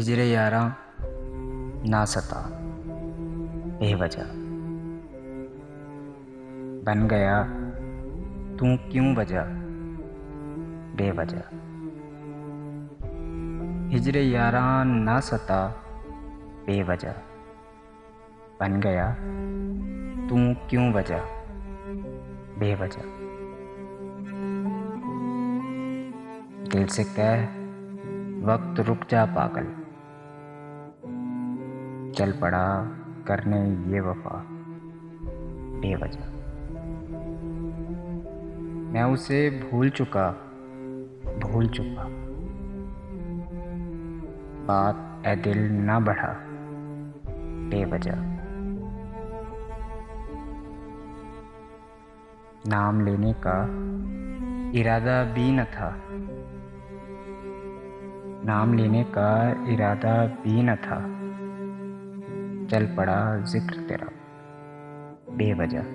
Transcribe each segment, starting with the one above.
हिजरे यारा ना सता बेवजह। बन गया तू क्यों वजह बेवजह। हिजरे यारा ना सता बेवजह। बन गया तू क्यों वजह बेवजह। दिल से कह वक्त रुक जा पागल, चल पड़ा करने ये वफा बेवजह। मैं उसे भूल चुका बात ए दिल ना बढ़ा बेवजह। नाम लेने का इरादा भी न था, नाम लेने का इरादा भी न था, चल पड़ा जिक्र तेरा बेवजह।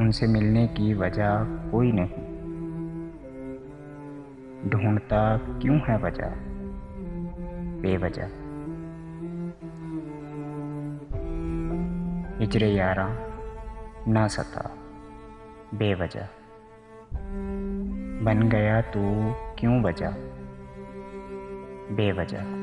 उनसे मिलने की वजह कोई नहीं, ढूंढता क्यों है वजह बेवजह। हिजरे यारा ना सता बेवजह। बन गया तू क्यों वजह बेवजह।